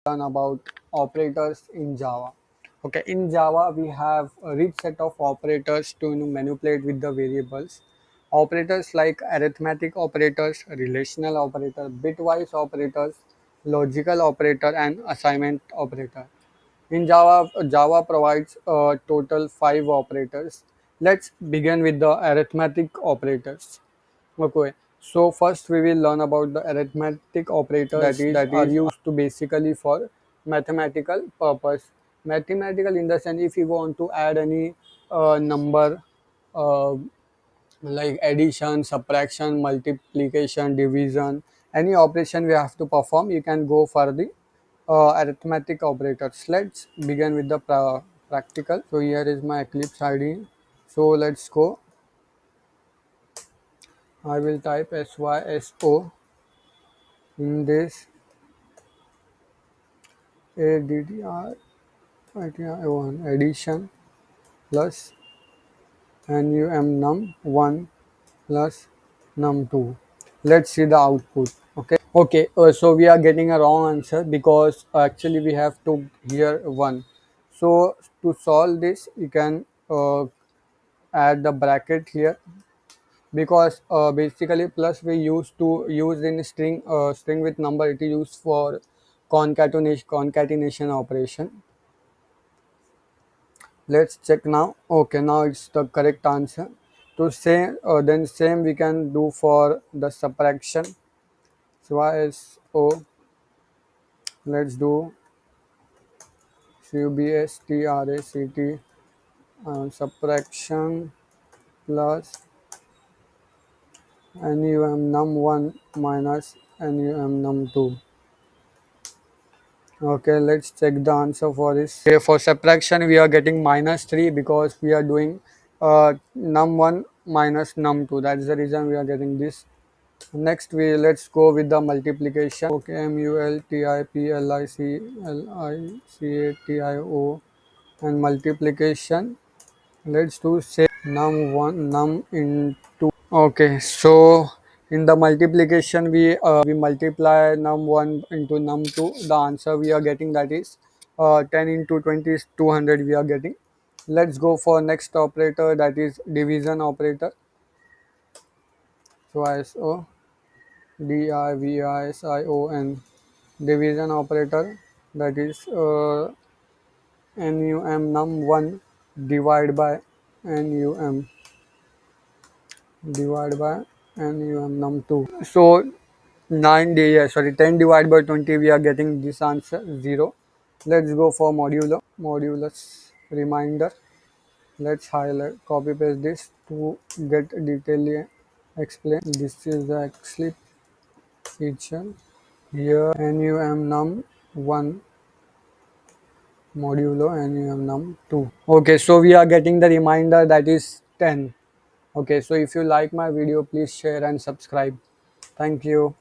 learn about operators in Java. Okay, in Java we have a rich set of operators to manipulate with the variables. Operators like arithmetic operators, relational operator, bitwise operators, logical operator, and assignment operator. In Java, Java provides a total 5 operators. Let's begin with the arithmetic operators. Okay, so first we will learn about the arithmetic operators that is used to basically for mathematical purpose. Mathematical in the sense if you want to add any number uh, like addition, subtraction, multiplication, division, any operation we have to perform, you can go for the arithmetic operators. Let's begin with the practical. So here is my Eclipse ID. So let's go. I will type SYSO in this ADDR one addition plus num1 plus num2. Let's see the output. Okay, so we are getting a wrong answer because actually we have to here 1. So to solve this you can add the bracket here, because basically plus we used to use in string with number, it is used for concatenation operation. Let's check now. Okay, now it's the correct answer. To say then same we can do for the subtraction. So let's do subtract subtraction plus num1 minus num2. Okay, let's check the answer for this. Okay, for subtraction we are getting -3 because we are doing num1 minus num2. That's the reason we are getting this. Next we let's go with the multiplication. Okay, multiplicatio and multiplication. Let's do say num1 num into. Okay, so in the multiplication we multiply num1 into num2. The answer we are getting, that is 10 into 20 is 200 we are getting. Let's go for next operator, that is division operator. So ISO division division operator, that is num1 divide by num divide by num2. So 10 divided by 20 we are getting this answer 0. Let's go for modulus reminder. Let's highlight copy paste this to get detailedly explain. This is the Eclipse feature. Here num1 modulo num2. Okay, so we are getting the reminder, that is 10. Okay, so if you like my video, please share and subscribe. Thank you.